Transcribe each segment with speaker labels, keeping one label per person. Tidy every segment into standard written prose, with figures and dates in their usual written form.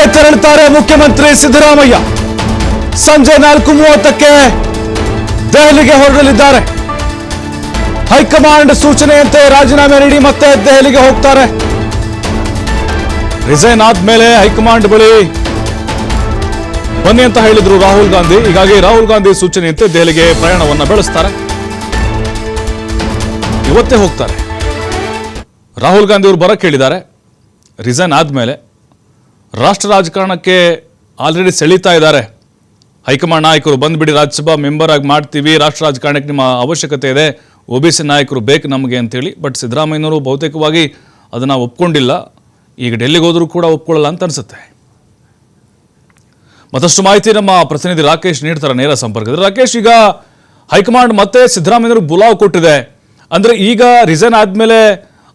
Speaker 1: ದೆಹಲಿಗೆ ತೆರಳುತ್ತಾರೆ ಮುಖ್ಯಮಂತ್ರಿ ಸಿದ್ದರಾಮಯ್ಯ. ಸಂಜೆ 4:30ಕ್ಕೆ ದೆಹಲಿಗೆ ಹೊರಡಲಿದ್ದಾರೆ. ಹೈಕಮಾಂಡ್ ಸೂಚನೆಯಂತೆ ರಾಜೀನಾಮೆ ನೀಡಿ ಮತ್ತೆ ದೆಹಲಿಗೆ ಹೋಗ್ತಾರೆ. ರಿಸೈನ್ ಆದ್ಮೇಲೆ ಹೈಕಮಾಂಡ್ ಬಳಿ ಬನ್ನಿ ಅಂತ ಹೇಳಿದ್ರು ರಾಹುಲ್ ಗಾಂಧಿ. ಹೀಗಾಗಿ ರಾಹುಲ್ ಗಾಂಧಿ ಸೂಚನೆಯಂತೆ ದೆಹಲಿಗೆ ಪ್ರಯಾಣವನ್ನ ಬೆಳೆಸ್ತಾರೆ. ಇವತ್ತೇ ಹೋಗ್ತಾರೆ. ರಾಹುಲ್ ಗಾಂಧಿ ಅವರು ಬರಕ್ಕೆ ಹೇಳಿದ್ದಾರೆ. ರಿಸೈನ್ ಆದ್ಮೇಲೆ ರಾಷ್ಟ್ರ ರಾಜಕಾರಣಕ್ಕೆ ಆಲ್ರೆಡಿ ಸೆಳೀತಾ ಇದ್ದಾರೆ. ಹೈಕಮಾಂಡ್ ನಾಯಕರು ಬಂದ್ಬಿಡಿ, ರಾಜ್ಯಸಭಾ ಮೆಂಬರ್ ಆಗಿ ಮಾಡ್ತೀವಿ, ರಾಷ್ಟ್ರ ರಾಜಕಾರಣಕ್ಕೆ ನಿಮ್ಮ ಅವಶ್ಯಕತೆ ಇದೆ, OBC ನಾಯಕರು ಬೇಕು ನಮಗೆ ಅಂತೇಳಿ. ಬಟ್ ಸಿದ್ದರಾಮಯ್ಯನವರು ಬಹುತೇಕವಾಗಿ ಅದನ್ನು ಒಪ್ಕೊಂಡಿಲ್ಲ. ಈಗ ಡೆಲ್ಲಿಗೆ ಹೋದರೂ ಕೂಡ ಒಪ್ಕೊಳ್ಳಲ್ಲ ಅಂತ ಅನಿಸುತ್ತೆ. ಮತ್ತಷ್ಟು ಮಾಹಿತಿ ನಮ್ಮ ಪ್ರತಿನಿಧಿ ರಾಕೇಶ್ ನೀಡ್ತಾರೆ ನೇರ ಸಂಪರ್ಕದಲ್ಲಿ. ರಾಕೇಶ್, ಈಗ ಹೈಕಮಾಂಡ್ ಮತ್ತೆ ಸಿದ್ದರಾಮಯ್ಯನವರು ಬುಲಾವ್ ಕೊಟ್ಟಿದೆ. ಅಂದರೆ ಈಗ ರಿಸೈನ್ ಆದಮೇಲೆ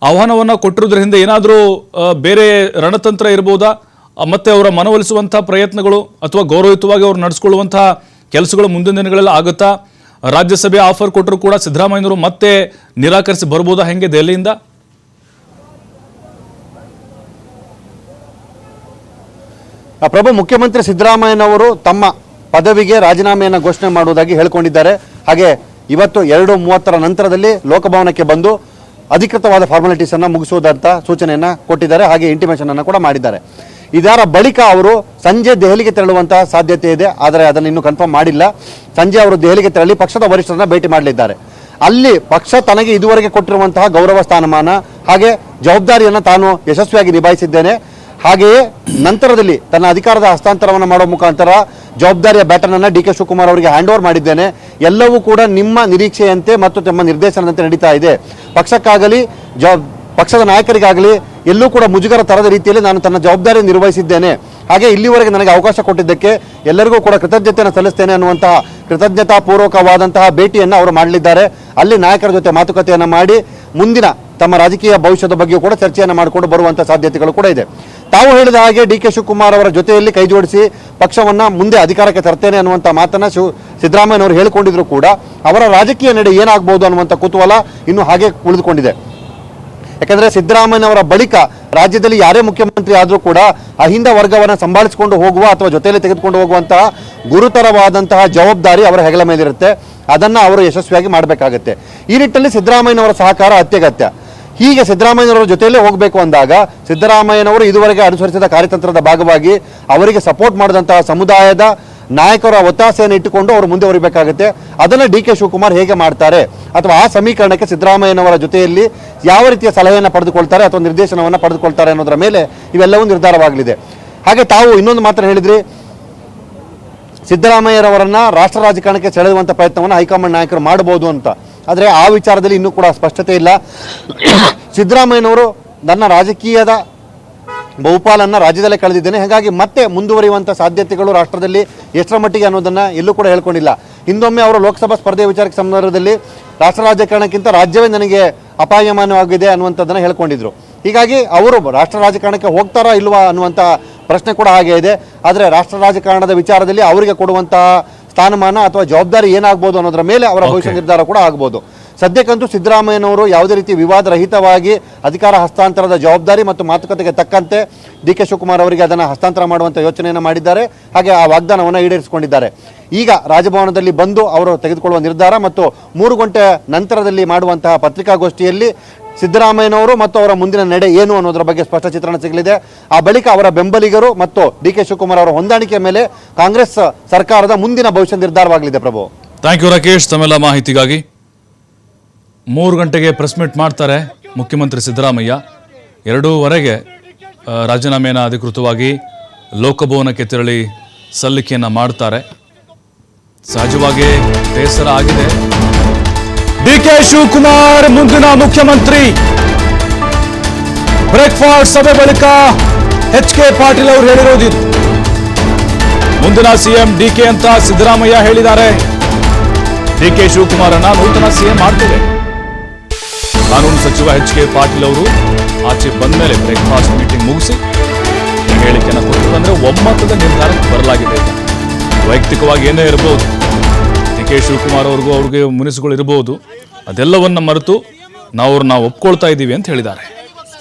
Speaker 1: ಆಹ್ವಾನವನ್ನು ಕೊಟ್ಟಿರೋದ್ರ ಹಿಂದೆ ಏನಾದರೂ ಬೇರೆ ರಣತಂತ್ರ ಇರ್ಬೋದಾ? ಮತ್ತೆ ಅವರ ಮನವೊಲಿಸುವಂಥ ಪ್ರಯತ್ನಗಳು ಅಥವಾ ಗೌರವಯುತವಾಗಿ ಅವರು ನಡೆಸ್ಕೊಳ್ಳುವಂಥ ಕೆಲಸಗಳು ಮುಂದಿನ ದಿನಗಳೆಲ್ಲ ಆಗುತ್ತಾ? ರಾಜ್ಯಸಭೆ ಆಫರ್ ಕೊಟ್ಟರು ಕೂಡ ಸಿದ್ದರಾಮಯ್ಯನವರು ಮತ್ತೆ ನಿರಾಕರಿಸಿ ಬರ್ಬೋದಾ ಹೆಂಗೆ ದೆಹಲಿಯಿಂದ?
Speaker 2: ಪ್ರಭು, ಮುಖ್ಯಮಂತ್ರಿ ಸಿದ್ದರಾಮಯ್ಯನವರು ತಮ್ಮ ಪದವಿಗೆ ರಾಜೀನಾಮೆಯನ್ನು ಘೋಷಣೆ ಮಾಡುವುದಾಗಿ ಹೇಳಿಕೊಂಡಿದ್ದಾರೆ. ಹಾಗೆ ಇವತ್ತು 2:30 ನಂತರದಲ್ಲಿ ಲೋಕಭವನಕ್ಕೆ ಬಂದು ಅಧಿಕೃತವಾದ ಫಾರ್ಮಾಲಿಟೀಸ್ ಅನ್ನು ಮುಗಿಸುವುದಂತ ಸೂಚನೆಯನ್ನು ಕೊಟ್ಟಿದ್ದಾರೆ. ಹಾಗೆ ಇಂಟಿಮೇಷನ್ ಅನ್ನು ಕೂಡ ಮಾಡಿದ್ದಾರೆ. ಇದರ ಬಳಿಕ ಅವರು ಸಂಜೆ ದೆಹಲಿಗೆ ತೆರಳುವಂತಹ ಸಾಧ್ಯತೆ ಇದೆ. ಆದರೆ ಅದನ್ನು ಇನ್ನೂ ಕನ್ಫರ್ಮ್ ಮಾಡಿಲ್ಲ. ಸಂಜೆ ಅವರು ದೆಹಲಿಗೆ ತೆರಳಿ ಪಕ್ಷದ ವರಿಷ್ಠರನ್ನ ಭೇಟಿ ಮಾಡಲಿದ್ದಾರೆ. ಅಲ್ಲಿ ಪಕ್ಷ ತನಗೆ ಇದುವರೆಗೆ ಕೊಟ್ಟಿರುವಂತಹ ಗೌರವ ಸ್ಥಾನಮಾನ ಹಾಗೆ ಜವಾಬ್ದಾರಿಯನ್ನು ತಾನು ಯಶಸ್ವಿಯಾಗಿ ನಿಭಾಯಿಸಿದ್ದೇನೆ, ಹಾಗೆಯೇ ನಂತರದಲ್ಲಿ ತನ್ನ ಅಧಿಕಾರದ ಹಸ್ತಾಂತರವನ್ನು ಮಾಡುವ ಮುಖಾಂತರ ಜವಾಬ್ದಾರಿಯ ಬ್ಯಾಟನ್ ಅನ್ನು DK ಶಿವಕುಮಾರ್ ಅವರಿಗೆ ಹ್ಯಾಂಡ್ ಓವರ್ ಮಾಡಿದ್ದೇನೆ. ಎಲ್ಲವೂ ಕೂಡ ನಿಮ್ಮ ನಿರೀಕ್ಷೆಯಂತೆ ಮತ್ತು ತಮ್ಮ ನಿರ್ದೇಶನದಂತೆ ನಡೀತಾ ಇದೆ. ಪಕ್ಷಕ್ಕಾಗಲಿ ಪಕ್ಷದ ನಾಯಕರಿಗಾಗಲಿ ಎಲ್ಲೂ ಕೂಡ ಮುಜುಗರ ತರದ ರೀತಿಯಲ್ಲಿ ನಾನು ತನ್ನ ಜವಾಬ್ದಾರಿ ನಿರ್ವಹಿಸಿದ್ದೇನೆ. ಹಾಗೆ ಇಲ್ಲಿವರೆಗೆ ನನಗೆ ಅವಕಾಶ ಕೊಟ್ಟಿದ್ದಕ್ಕೆ ಎಲ್ಲರಿಗೂ ಕೂಡ ಕೃತಜ್ಞತೆಯನ್ನು ಸಲ್ಲಿಸ್ತೇನೆ ಅನ್ನುವಂತಹ ಕೃತಜ್ಞತಾಪೂರ್ವಕವಾದಂತಹ ಭೇಟಿಯನ್ನು ಅವರು ಮಾಡಲಿದ್ದಾರೆ. ಅಲ್ಲಿ ನಾಯಕರ ಜೊತೆ ಮಾತುಕತೆಯನ್ನು ಮಾಡಿ ಮುಂದಿನ ತಮ್ಮ ರಾಜಕೀಯ ಭವಿಷ್ಯದ ಬಗ್ಗೆ ಕೂಡ ಚರ್ಚೆಯನ್ನು ಮಾಡಿಕೊಂಡು ಬರುವಂಥ ಸಾಧ್ಯತೆಗಳು ಕೂಡ ಇದೆ. ತಾವು ಹೇಳಿದ ಹಾಗೆ DK ಶಿವಕುಮಾರ್ ಅವರ ಜೊತೆಯಲ್ಲಿ ಕೈ ಜೋಡಿಸಿ ಪಕ್ಷವನ್ನ ಮುಂದೆ ಅಧಿಕಾರಕ್ಕೆ ತರ್ತೇನೆ ಅನ್ನುವಂಥ ಮಾತನ್ನ ಸಿದ್ದರಾಮಯ್ಯನವರು ಹೇಳಿಕೊಂಡಿದ್ರು ಕೂಡ ಅವರ ರಾಜಕೀಯ ನಡೆ ಏನಾಗಬಹುದು ಅನ್ನುವಂಥ ಕುತೂಹಲ ಇನ್ನು ಹಾಗೆ ಉಳಿದುಕೊಂಡಿದೆ. ಯಾಕಂದ್ರೆ ಸಿದ್ದರಾಮಯ್ಯನವರ ಬಳಿಕ ರಾಜ್ಯದಲ್ಲಿ ಯಾರೇ ಮುಖ್ಯಮಂತ್ರಿ ಆದರೂ ಕೂಡ ಅಹಿಂದ ವರ್ಗವನ್ನು ಸಂಭಾಳಿಸಿಕೊಂಡು ಹೋಗುವ ಅಥವಾ ಜೊತೆಯಲ್ಲಿ ತೆಗೆದುಕೊಂಡು ಹೋಗುವಂತಹ ಗುರುತರವಾದಂತಹ ಜವಾಬ್ದಾರಿ ಅವರ ಹೆಗಲ ಮೇಲಿರುತ್ತೆ. ಅದನ್ನು ಅವರು ಯಶಸ್ವಿಯಾಗಿ ಮಾಡಬೇಕಾಗತ್ತೆ. ಈ ನಿಟ್ಟಿನಲ್ಲಿ ಸಿದ್ದರಾಮಯ್ಯನವರ ಸಹಕಾರ ಅತ್ಯಗತ್ಯ. ಹೀಗೆ ಸಿದ್ದರಾಮಯ್ಯನವರ ಜೊತೆಯಲ್ಲೇ ಹೋಗಬೇಕು ಅಂದಾಗ ಸಿದ್ದರಾಮಯ್ಯನವರು ಇದುವರೆಗೆ ಅನುಸರಿಸಿದ ಕಾರ್ಯತಂತ್ರದ ಭಾಗವಾಗಿ ಅವರಿಗೆ ಸಪೋರ್ಟ್ ಮಾಡಿದಂತಹ ಸಮುದಾಯದ ನಾಯಕರ ಒತ್ತಾಸೆಯನ್ನು ಇಟ್ಟುಕೊಂಡು ಅವರು ಮುಂದೆ ಹೊರಬೇಕಾಗುತ್ತೆ. ಅದನ್ನು DK ಶಿವಕುಮಾರ್ ಹೇಗೆ ಮಾಡ್ತಾರೆ ಅಥವಾ ಆ ಸಮೀಕರಣಕ್ಕೆ ಸಿದ್ದರಾಮಯ್ಯನವರ ಜೊತೆಯಲ್ಲಿ ಯಾವ ರೀತಿಯ ಸಲಹೆಯನ್ನು ಪಡೆದುಕೊಳ್ತಾರೆ ಅಥವಾ ನಿರ್ದೇಶನವನ್ನು ಪಡೆದುಕೊಳ್ತಾರೆ ಅನ್ನೋದರ ಮೇಲೆ ಇವೆಲ್ಲವೂ ನಿರ್ಧಾರವಾಗಲಿದೆ. ಹಾಗೆ ತಾವು ಇನ್ನೊಂದು ಮಾತ್ರ ಹೇಳಿದ್ರಿ, ಸಿದ್ದರಾಮಯ್ಯರವರನ್ನ ರಾಷ್ಟ್ರ ರಾಜಕಾರಣಕ್ಕೆ ಸೆಳೆಯುವಂಥ ಪ್ರಯತ್ನವನ್ನು ಹೈಕಮಾಂಡ್ ನಾಯಕರು ಮಾಡಬಹುದು ಅಂತ. ಆದರೆ ಆ ವಿಚಾರದಲ್ಲಿ ಇನ್ನೂ ಕೂಡ ಸ್ಪಷ್ಟತೆ ಇಲ್ಲ. ಸಿದ್ದರಾಮಯ್ಯನವರು ನನ್ನ ರಾಜಕೀಯದ ಬಹುಪಾಲನ್ನು ರಾಜ್ಯದಲ್ಲೇ ಕಳೆದಿದ್ದೇನೆ, ಹಾಗಾಗಿ ಮತ್ತೆ ಮುಂದುವರಿಯುವಂಥ ಸಾಧ್ಯತೆಗಳು ರಾಷ್ಟ್ರದಲ್ಲಿ ಎಷ್ಟರ ಮಟ್ಟಿಗೆ ಅನ್ನೋದನ್ನು ಎಲ್ಲೂ ಕೂಡ ಹೇಳ್ಕೊಂಡಿಲ್ಲ. ಹಿಂದೊಮ್ಮೆ ಅವರು ಲೋಕಸಭಾ ಸ್ಪರ್ಧೆ ವಿಚಾರಕ್ಕೆ ಸಂದರ್ಭದಲ್ಲಿ ರಾಷ್ಟ್ರ ರಾಜಕಾರಣಕ್ಕಿಂತ ರಾಜ್ಯವೇ ನನಗೆ ಅಪಾಯಮಾನವಾಗಿದೆ ಅನ್ನುವಂಥದ್ದನ್ನು ಹೇಳ್ಕೊಂಡಿದ್ರು. ಹೀಗಾಗಿ ಅವರು ರಾಷ್ಟ್ರ ರಾಜಕಾರಣಕ್ಕೆ ಹೋಗ್ತಾರಾ ಇಲ್ವಾ ಅನ್ನುವಂಥ ಪ್ರಶ್ನೆ ಕೂಡ ಹಾಗೆ ಇದೆ. ಆದರೆ ರಾಷ್ಟ್ರ ರಾಜಕಾರಣದ ವಿಚಾರದಲ್ಲಿ ಅವರಿಗೆ ಕೊಡುವಂತಹ ಸ್ಥಾನಮಾನ ಅಥವಾ ಜವಾಬ್ದಾರಿ ಏನಾಗ್ಬೋದು ಅನ್ನೋದರ ಮೇಲೆ ಅವರ ಭವಿಷ್ಯ ನಿರ್ಧಾರ ಕೂಡ ಆಗ್ಬೋದು. ಸದ್ಯಕ್ಕಂತೂ ಸಿದ್ದರಾಮಯ್ಯನವರು ಯಾವುದೇ ರೀತಿ ವಿವಾದರಹಿತವಾಗಿ ಅಧಿಕಾರ ಹಸ್ತಾಂತರದ ಜವಾಬ್ದಾರಿ ಮತ್ತು ಮಾತುಕತೆಗೆ ತಕ್ಕಂತೆ DK ಶಿವಕುಮಾರ್ ಅವರಿಗೆ ಅದನ್ನು ಹಸ್ತಾಂತರ ಮಾಡುವಂಥ ಯೋಚನೆಯನ್ನು ಮಾಡಿದ್ದಾರೆ. ಹಾಗೆ ಆ ವಾಗ್ದಾನವನ್ನು ಈಡೇರಿಸಿಕೊಂಡಿದ್ದಾರೆ. ಈಗ ರಾಜಭವನದಲ್ಲಿ ಬಂದು ಅವರು ತೆಗೆದುಕೊಳ್ಳುವ ನಿರ್ಧಾರ ಮತ್ತು 3 ಗಂಟೆ ನಂತರದಲ್ಲಿ ಮಾಡುವಂತಹ ಪತ್ರಿಕಾಗೋಷ್ಠಿಯಲ್ಲಿ ಸಿದ್ದರಾಮಯ್ಯನವರು ಮತ್ತು ಅವರ ಮುಂದಿನ ನಡೆ ಏನು ಅನ್ನೋದರ ಬಗ್ಗೆ ಸ್ಪಷ್ಟ ಚಿತ್ರಣ ಸಿಗಲಿದೆ. ಆ ಬಳಿಕ ಅವರ ಬೆಂಬಲಿಗರು ಮತ್ತು DK ಶಿವಕುಮಾರ್ ಅವರ ಹೊಂದಾಣಿಕೆ ಮೇಲೆ ಕಾಂಗ್ರೆಸ್ ಸರ್ಕಾರದ ಮುಂದಿನ ಭವಿಷ್ಯ ನಿರ್ಧಾರವಾಗಲಿದೆ. ಪ್ರಭು,
Speaker 1: ಥ್ಯಾಂಕ್ ಯು ರಾಕೇಶ್ ತಮ್ಮೆಲ್ಲ ಮಾಹಿತಿಗಾಗಿ. 3 ಗಂಟೆಗೆ ಪ್ರೆಸ್ ಮೀಟ್ ಮಾಡ್ತಾರೆ ಮುಖ್ಯಮಂತ್ರಿ ಸಿದ್ದರಾಮಯ್ಯ. 2:15 ರಾಜೀನಾಮೆಯನ್ನು ಅಧಿಕೃತವಾಗಿ ಲೋಕಭವನಕ್ಕೆ ತೆರಳಿ ಸಲ್ಲಿಕೆಯನ್ನು ಮಾಡ್ತಾರೆ. ಸಹಜವಾಗಿ ಬೇಸರ ಆಗಿದೆ. DK ಶಿವಕುಮಾರ್ ಮುಂದಿನ ಮುಖ್ಯಮಂತ್ರಿ. ಬ್ರೇಕ್ಫಾಸ್ಟ್ ಸಭೆ ಬಳಿಕ HK ಪಾಟೀಲ್ ಅವರು ಹೇಳಿರೋದಿದು. ಮುಂದಿನ CM DK ಅಂತ ಸಿದ್ದರಾಮಯ್ಯ ಹೇಳಿದ್ದಾರೆ. DK ಶಿವಕುಮಾರನ್ನ ನೂತನ CM ಮಾಡ್ತೇವೆ. ಕಾನೂನು ಸಚಿವ HK ಪಾಟೀಲ್ ಅವರು ಆಚೆ ಬಂದ ಮೇಲೆ ಬ್ರೇಕ್ಫಾಸ್ಟ್ ಮೀಟಿಂಗ್ ಮುಗಿಸಿ ಹೇಳಿಕೆಯನ್ನು ಕೊಟ್ಟಿದ್ದಾರೆ. ಒಮ್ಮತದ ನಿರ್ಧಾರಕ್ಕೆ ಬರಲಾಗಿದೆ. ವೈಯಕ್ತಿಕವಾಗಿ ಏನೇ ಇರಬಹುದು, DK ಶಿವಕುಮಾರ್ ಅವ್ರಿಗೆ ಮುನಿಸುಗಳು ಇರಬಹುದು, ಅದೆಲ್ಲವನ್ನ ಮರೆತು ನಾವು ಒಪ್ಕೊಳ್ತಾ ಇದ್ದೀವಿ ಅಂತ ಹೇಳಿದ್ದಾರೆ.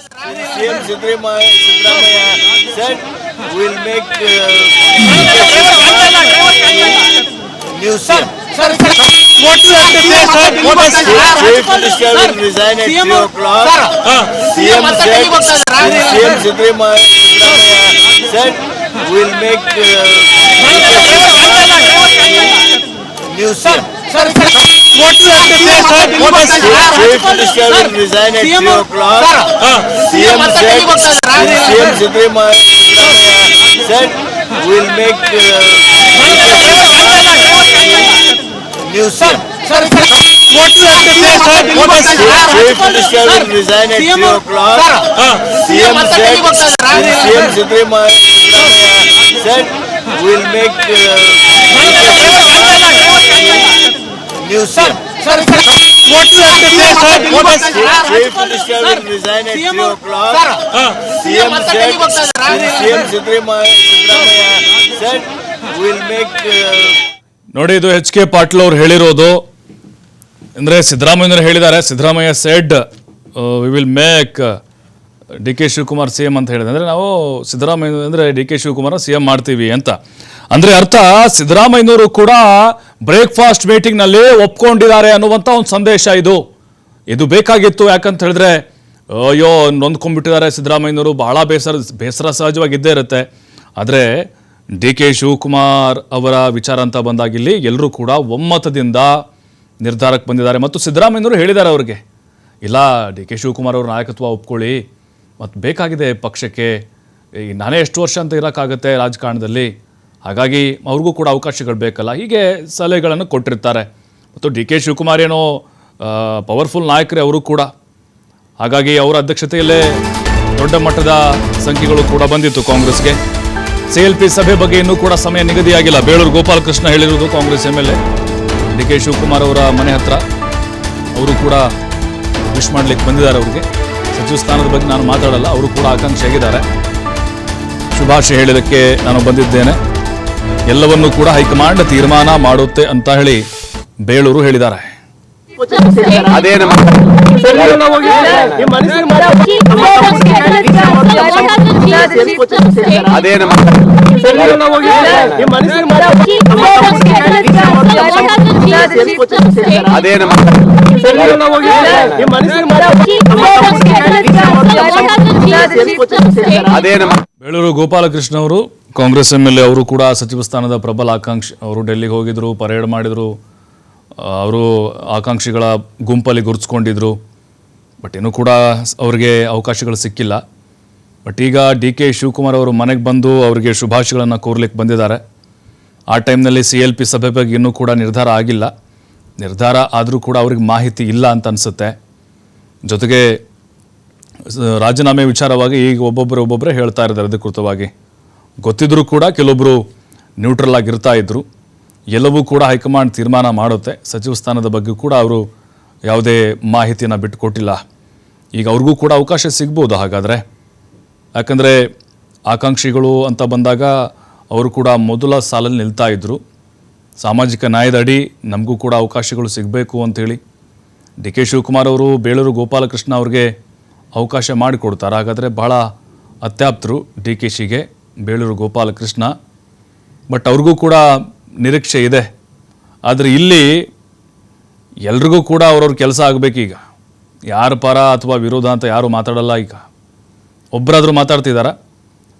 Speaker 3: CM Siddaramaya said will make new CM. Chief Minister will resign at 3 o'clock. CM Siddaramaiah said will make new CM. Chief Minister will resign at 3 o'clock. CM Siddaramaiah said will make new CM. Chief Minister will resign at 3 o'clock. CM Siddaramaiah said will make new CM. Chief Minister will resign at 3 o'clock. CM Siddaramaiah said will make
Speaker 1: ನೋಡಿ, ಇದು H K Patil ಅವರು ಹೇಳಿರೋದು. ಅಂದರೆ ಸಿದ್ದರಾಮಯ್ಯನವರು ಹೇಳಿದ್ದಾರೆ, Siddaramaiah said we will make D K Shivakumar C M ಅಂತ ಹೇಳಿದೆ. ಅಂದರೆ ನಾವು ಸಿದ್ದರಾಮಯ್ಯ ಅಂದರೆ D K Shivakumar C M ಮಾಡ್ತೀವಿ ಅಂತ. ಅಂದರೆ ಅರ್ಥ ಸಿದ್ದರಾಮಯ್ಯನವರು ಕೂಡ ಬ್ರೇಕ್ಫಾಸ್ಟ್ ಮೀಟಿಂಗ್ನಲ್ಲಿ ಒಪ್ಕೊಂಡಿದ್ದಾರೆ ಅನ್ನುವಂಥ ಒಂದು ಸಂದೇಶ ಇದು ಬೇಕಾಗಿತ್ತು. ಯಾಕಂತ ಹೇಳಿದ್ರೆ ಅಯ್ಯೋ ನೊಂದ್ಕೊಂಡ್ಬಿಟ್ಟಿದ್ದಾರೆ ಸಿದ್ದರಾಮಯ್ಯನವರು, ಬಹಳ ಬೇಸರ ಸಹಜವಾಗಿದ್ದೇ ಇರುತ್ತೆ. ಆದರೆ ಡಿ ಕೆ ಶಿವಕುಮಾರ್ ಅವರ ವಿಚಾರ ಅಂತ ಬಂದಾಗ ಇಲ್ಲಿ ಎಲ್ಲರೂ ಕೂಡ ಒಮ್ಮತದಿಂದ ನಿರ್ಧಾರಕ್ಕೆ ಬಂದಿದ್ದಾರೆ. ಮತ್ತು ಸಿದ್ದರಾಮಯ್ಯನವರು ಹೇಳಿದ್ದಾರೆ ಅವ್ರಿಗೆ, ಇಲ್ಲ ಡಿ ಕೆ ಶಿವಕುಮಾರ್ ಅವ್ರ ನಾಯಕತ್ವ ಒಪ್ಕೊಳ್ಳಿ, ಮತ್ತು ಬೇಕಾಗಿದೆ ಪಕ್ಷಕ್ಕೆ, ನಾನೇ ಎಷ್ಟು ವರ್ಷ ಅಂತ ಇರೋಕ್ಕಾಗತ್ತೆ ರಾಜಕಾರಣದಲ್ಲಿ, ಹಾಗಾಗಿ ಅವ್ರಿಗೂ ಕೂಡ ಅವಕಾಶಗಳು ಬೇಕಲ್ಲ, ಹೀಗೆ ಸಲಹೆಗಳನ್ನು ಕೊಟ್ಟಿರ್ತಾರೆ. ಮತ್ತು ಡಿ ಕೆ ಶಿವಕುಮಾರ್ ಏನೋ ಪವರ್ಫುಲ್ ನಾಯಕರೇ ಅವರು ಕೂಡ, ಹಾಗಾಗಿ ಅವರ ಅಧ್ಯಕ್ಷತೆಯಲ್ಲೇ ದೊಡ್ಡ ಮಟ್ಟದ ಸಂಖ್ಯೆಗಳು ಕೂಡ ಬಂದಿತ್ತು ಕಾಂಗ್ರೆಸ್ಗೆ. CLP ಸಭೆ ಬಗ್ಗೆ ಇನ್ನೂ ಕೂಡ ಸಮಯ ನಿಗದಿಯಾಗಿಲ್ಲ. ಬೇಳೂರು ಗೋಪಾಲಕೃಷ್ಣ ಹೇಳಿರುವುದು, Congress MLA D K Shivakumar ಅವರ ಮನೆ ಹತ್ರ. ಅವರು ಕೂಡ ವಿಶ್ ಮಾಡಲಿಕ್ಕೆ ಬಂದಿದ್ದಾರೆ. ಅವರಿಗೆ ಸಚಿವ ಸ್ಥಾನದ ಬಗ್ಗೆ ನಾನು ಮಾತಾಡಲ್ಲ, ಅವರು ಕೂಡ ಆಕಾಂಕ್ಷಿಯಾಗಿದ್ದಾರೆ. ಶುಭಾಶಯ ಹೇಳೋದಕ್ಕೆ ನಾನು ಬಂದಿದ್ದೇನೆ, ಎಲ್ಲವನ್ನೂ ಕೂಡ ಹೈಕಮಾಂಡ್ ತೀರ್ಮಾನ ಮಾಡುತ್ತೆ ಅಂತ ಹೇಳಿ ಬೇಳೂರು ಹೇಳಿದ್ದಾರೆ.
Speaker 2: ಅದೇ ನಮ್ಮ ಅದೇ ನಮ್ಮ ಅದೇ ನಮ್ಮ ಅದೇ ನಮ್ಮ
Speaker 1: ಬೇಳೂರು ಗೋಪಾಲಕೃಷ್ಣ ಅವರು ಕಾಂಗ್ರೆಸ್ MLA, ಅವರು ಕೂಡ ಸಚಿವ ಸ್ಥಾನದ ಪ್ರಬಲ ಆಕಾಂಕ್ಷಿ. ಅವರು ಡೆಲ್ಲಿಗೆ ಹೋಗಿದ್ರು, ಪರೇಡ್ ಮಾಡಿದರು, ಅವರು ಆಕಾಂಕ್ಷಿಗಳ ಗುಂಪಲ್ಲಿ ಗುರುತಿಸ್ಕೊಂಡಿದ್ರು. ಬಟ್ ಇನ್ನೂ ಕೂಡ ಅವರಿಗೆ ಅವಕಾಶಗಳು ಸಿಕ್ಕಿಲ್ಲ. ಬಟ್ ಈಗ ಡಿ ಕೆ ಶಿವಕುಮಾರ್ ಅವರು ಮನೆಗೆ ಬಂದು ಅವರಿಗೆ ಶುಭಾಶಯಗಳನ್ನು ಕೋರ್ಲಿಕ್ಕೆ ಬಂದಿದ್ದಾರೆ. ಆ ಟೈಮ್ನಲ್ಲಿ CLP ಸಭೆ ಬಗ್ಗೆ ಇನ್ನೂ ಕೂಡ ನಿರ್ಧಾರ ಆಗಿಲ್ಲ. ನಿರ್ಧಾರ ಆದರೂ ಕೂಡ ಅವ್ರಿಗೆ ಮಾಹಿತಿ ಇಲ್ಲ ಅಂತ ಅನಿಸುತ್ತೆ. ಜೊತೆಗೆ ರಾಜೀನಾಮೆ ವಿಚಾರವಾಗಿ ಈಗ ಒಬ್ಬೊಬ್ಬರೇ ಹೇಳ್ತಾ ಇದ್ದಾರೆ ಅಧಿಕೃತವಾಗಿ. ಗೊತ್ತಿದ್ರೂ ಕೂಡ ಕೆಲವೊಬ್ಬರು ನ್ಯೂಟ್ರಲ್ ಆಗಿರ್ತಾ ಇದ್ರು. ಎಲ್ಲವೂ ಕೂಡ ಹೈಕಮಾಂಡ್ ತೀರ್ಮಾನ ಮಾಡುತ್ತೆ. ಸಚಿವ ಸ್ಥಾನದ ಬಗ್ಗೆ ಕೂಡ ಅವರು ಯಾವುದೇ ಮಾಹಿತಿಯನ್ನು ಬಿಟ್ಟುಕೊಟ್ಟಿಲ್ಲ. ಈಗ ಅವ್ರಿಗೂ ಕೂಡ ಅವಕಾಶ ಸಿಗ್ಬೋದು ಹಾಗಾದರೆ. ಯಾಕಂದರೆ ಆಕಾಂಕ್ಷಿಗಳು ಅಂತ ಬಂದಾಗ ಅವರು ಕೂಡ ಮೊದಲ ಸಾಲಲ್ಲಿ ನಿಲ್ತಾ ಇದ್ದರು. ಸಾಮಾಜಿಕ ನ್ಯಾಯದ ಅಡಿ ನಮಗೂ ಕೂಡ ಅವಕಾಶಗಳು ಸಿಗಬೇಕು ಅಂಥೇಳಿ ಡಿ ಕೆ ಶಿವಕುಮಾರ್ ಅವರು ಬೇಳೂರು ಗೋಪಾಲಕೃಷ್ಣ ಅವ್ರಿಗೆ ಅವಕಾಶ ಮಾಡಿಕೊಡ್ತಾರೆ. ಹಾಗಾದರೆ ಭಾಳ ಅತ್ಯಾಪ್ತರು ಡಿ ಕೆ ಶಿಗೆ ಬೇಳೂರು ಗೋಪಾಲಕೃಷ್ಣ. ಬಟ್ ಅವ್ರಿಗೂ ಕೂಡ ನಿರೀಕ್ಷೆ ಇದೆ. ಆದರೆ ಇಲ್ಲಿ ಎಲ್ರಿಗೂ ಕೂಡ ಅವ್ರವ್ರ ಕೆಲಸ ಆಗಬೇಕೀಗ. ಯಾರ ಪರ ಅಥವಾ ವಿರೋಧ ಅಂತ ಯಾರು ಮಾತಾಡಲ್ಲ. ಈಗ ಒಬ್ಬರಾದರೂ ಮಾತಾಡ್ತಿದ್ದಾರೆ,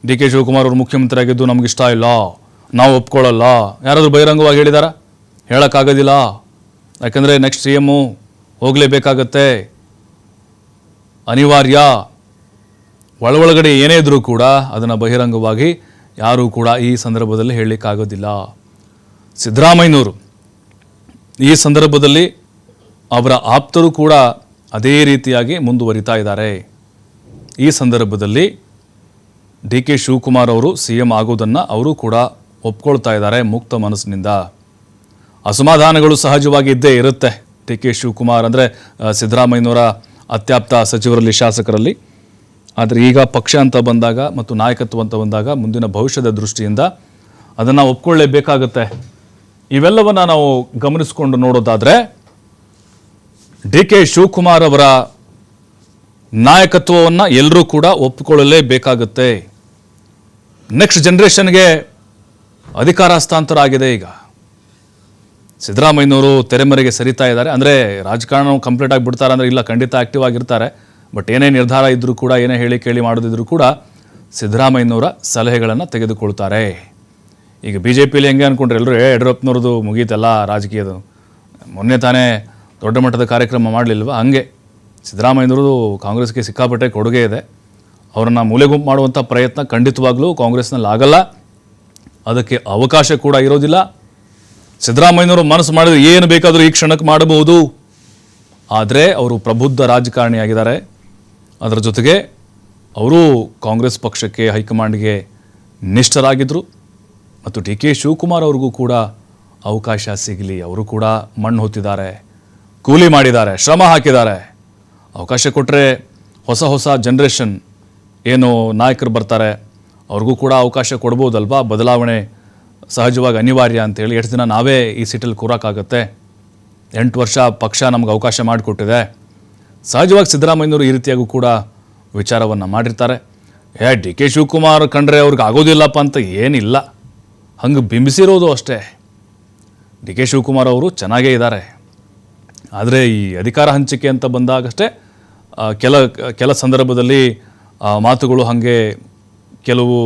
Speaker 1: ಡಿ ಕೆ ಶಿವಕುಮಾರ್ ಅವರು ಮುಖ್ಯಮಂತ್ರಿ ಆಗಿದ್ದು ನಮಗಿಷ್ಟ ಇಲ್ಲ, ನಾವು ಒಪ್ಕೊಳ್ಳಲ್ಲ, ಯಾರಾದರೂ ಬಹಿರಂಗವಾಗಿ ಹೇಳಿದಾರ? ಹೇಳೋಕ್ಕಾಗೋದಿಲ್ಲ. ಯಾಕಂದರೆ ನೆಕ್ಸ್ಟ್ CM ಹೋಗಲೇಬೇಕಾಗತ್ತೆ, ಅನಿವಾರ್ಯ. ಒಳಗಡೆ ಏನೇ ಇದ್ರೂ ಕೂಡ ಅದನ್ನು ಬಹಿರಂಗವಾಗಿ ಯಾರೂ ಕೂಡ ಈ ಸಂದರ್ಭದಲ್ಲಿ ಹೇಳಲಿಕ್ಕಾಗೋದಿಲ್ಲ. ಸಿದ್ದರಾಮಯ್ಯನವರು ಈ ಸಂದರ್ಭದಲ್ಲಿ ಅವರ ಆಪ್ತರು ಕೂಡ ಅದೇ ರೀತಿಯಾಗಿ ಮುಂದುವರಿತಾ ಇದ್ದಾರೆ. ಈ ಸಂದರ್ಭದಲ್ಲಿ ಡಿ ಕೆ ಶಿವಕುಮಾರ್ ಅವರು CM ಆಗೋದನ್ನು ಅವರು ಕೂಡ ಒಪ್ಕೊಳ್ತಾ ಇದ್ದಾರೆ ಮುಕ್ತ ಮನಸ್ಸಿನಿಂದ. ಅಸಮಾಧಾನಗಳು ಸಹಜವಾಗಿ ಇದ್ದೇ ಇರುತ್ತೆ ಡಿ ಕೆ ಶಿವಕುಮಾರ್ ಅಂದರೆ ಸಿದ್ದರಾಮಯ್ಯನವರ ಅತ್ಯಾಪ್ತ ಸಚಿವರಲ್ಲಿ, ಶಾಸಕರಲ್ಲಿ. ಆದರೆ ಈಗ ಪಕ್ಷ ಅಂತ ಬಂದಾಗ ಮತ್ತು ನಾಯಕತ್ವ ಅಂತ ಬಂದಾಗ ಮುಂದಿನ ಭವಿಷ್ಯದ ದೃಷ್ಟಿಯಿಂದ ಅದನ್ನು ಒಪ್ಕೊಳ್ಳೇಬೇಕಾಗತ್ತೆ. ಇವೆಲ್ಲವನ್ನು ನಾವು ಗಮನಿಸಿಕೊಂಡು ನೋಡೋದಾದರೆ ಡಿ ಕೆ ಶಿವಕುಮಾರ್ ಅವರ ನಾಯಕತ್ವವನ್ನು ಎಲ್ಲರೂ ಕೂಡ ಒಪ್ಪಿಕೊಳ್ಳಲೇಬೇಕಾಗತ್ತೆ. ನೆಕ್ಸ್ಟ್ ಜನ್ರೇಷನ್ಗೆ ಅಧಿಕಾರ ಹಸ್ತಾಂತರ ಆಗಿದೆ. ಈಗ ಸಿದ್ದರಾಮಯ್ಯನವರು ತೆರೆಮರೆಗೆ ಸರಿತಾ ಇದ್ದಾರೆ. ಅಂದರೆ ರಾಜಕಾರಣ ಕಂಪ್ಲೀಟ್ ಆಗಿ ಬಿಡ್ತಾರೆ ಅಂದರೆ ಇಲ್ಲ, ಖಂಡಿತ ಆಕ್ಟಿವ್ ಆಗಿರ್ತಾರೆ. ಬಟ್ ಏನೇ ನಿರ್ಧಾರ ಇದ್ದರೂ ಕೂಡ, ಏನೇ ಹೇಳಿ ಕೇಳಿ ಮಾಡೋದಿದ್ರೂ ಕೂಡ ಸಿದ್ದರಾಮಯ್ಯನವರ ಸಲಹೆಗಳನ್ನು ತೆಗೆದುಕೊಳ್ತಾರೆ. ಈಗ ಬಿ ಜೆ ಪಿಲಿ ಹೆಂಗೆ ಅಂದ್ಕೊಂಡ್ರೆ ಎಲ್ಲರೂ ಯಡಿಯೂರಪ್ಪನವ್ರದ್ದು ಮುಗೀತಲ್ಲ ರಾಜಕೀಯದು, ಮೊನ್ನೆ ತಾನೇ ದೊಡ್ಡ ಮಟ್ಟದ ಕಾರ್ಯಕ್ರಮ ಮಾಡಲಿಲ್ವ, ಹಂಗೆ ಸಿದ್ದರಾಮಯ್ಯನವ್ರದ್ದು ಕಾಂಗ್ರೆಸ್ಗೆ ಸಿಕ್ಕಾಪಟ್ಟೆ ಕೊಡುಗೆ ಇದೆ. ಅವರನ್ನು ಮೂಲೆಗುಂಪು ಮಾಡುವಂಥ ಪ್ರಯತ್ನ ಖಂಡಿತವಾಗ್ಲೂ ಕಾಂಗ್ರೆಸ್ನಲ್ಲಿ ಆಗಲ್ಲ, ಅದಕ್ಕೆ ಅವಕಾಶ ಕೂಡ ಇರೋದಿಲ್ಲ. ಸಿದ್ದರಾಮಯ್ಯನವರು ಮನಸ್ಸು ಮಾಡಿದ್ರೆ ಏನು ಬೇಕಾದರೂ ಈ ಕ್ಷಣಕ್ಕೆ ಮಾಡಬಹುದು. ಆದರೆ ಅವರು ಪ್ರಬುದ್ಧ ರಾಜಕಾರಣಿಯಾಗಿದ್ದಾರೆ. ಅದರ ಜೊತೆಗೆ ಅವರು ಕಾಂಗ್ರೆಸ್ ಪಕ್ಷಕ್ಕೆ, ಹೈಕಮಾಂಡ್ಗೆ ನಿಷ್ಠರಾಗಿದ್ದರು. ಮತ್ತು ಡಿ ಕೆ ಶಿವಕುಮಾರ್ ಅವ್ರಿಗೂ ಕೂಡ ಅವಕಾಶ ಸಿಗಲಿ, ಅವರು ಕೂಡ ಮಣ್ಣು ಹೊತ್ತಿದ್ದಾರೆ, ಕೂಲಿ ಮಾಡಿದ್ದಾರೆ, ಶ್ರಮ ಹಾಕಿದ್ದಾರೆ. ಅವಕಾಶ ಕೊಟ್ಟರೆ ಹೊಸ ಹೊಸ ಜನ್ರೇಷನ್ ಏನು ನಾಯಕರು ಬರ್ತಾರೆ ಅವ್ರಿಗೂ ಕೂಡ ಅವಕಾಶ ಕೊಡ್ಬೋದಲ್ವಾ. ಬದಲಾವಣೆ ಸಹಜವಾಗಿ ಅನಿವಾರ್ಯ ಅಂತೇಳಿ ಎಷ್ಟು ದಿನ ನಾವೇ ಈ ಸೀಟಲ್ಲಿ ಕೂರೋಕ್ಕಾಗತ್ತೆ? 8 ವರ್ಷ ಪಕ್ಷ ನಮ್ಗೆ ಅವಕಾಶ ಮಾಡಿಕೊಟ್ಟಿದೆ. ಸಹಜವಾಗಿ ಸಿದ್ದರಾಮಯ್ಯನವರು ಈ ರೀತಿಯಾಗೂ ಕೂಡ ವಿಚಾರವನ್ನು ಮಾಡಿರ್ತಾರೆ. ಡಿ ಕೆ ಶಿವಕುಮಾರ್ ಕಂಡ್ರೆ ಅವ್ರಿಗೆ ಆಗೋದಿಲ್ಲಪ್ಪ ಅಂತ ಏನಿಲ್ಲ, ಹಂಗೆ ಬಿಂಬಿಸಿರೋದು ಅಷ್ಟೇ. ಡಿ ಕೆ ಶಿವಕುಮಾರ್ ಅವರು ಚೆನ್ನಾಗೇ ಇದ್ದಾರೆ. ಆದರೆ ಈ ಅಧಿಕಾರ ಹಂಚಿಕೆ ಅಂತ ಬಂದಾಗಷ್ಟೇ ಕೆಲ ಸಂದರ್ಭದಲ್ಲಿ ಮಾತುಗಳು ಹಾಗೆ ಕೆಲವು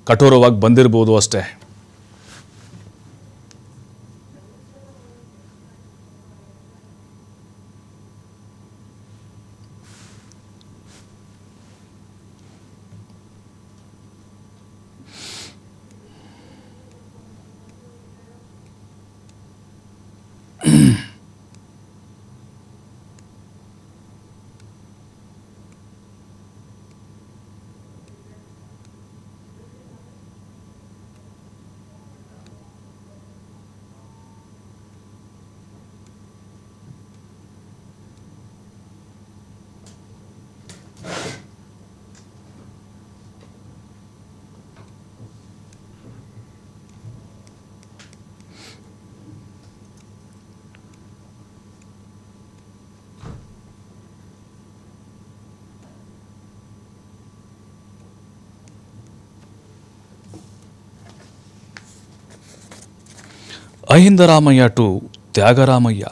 Speaker 1: ಕಠೋರವಾಗಿ ಬಂದಿರ್ಬೋದು ಅಷ್ಟೇ. ಅಹಿಂದ ರಾಮಯ್ಯ ಟು ತ್ಯಾಗರಾಮಯ್ಯ.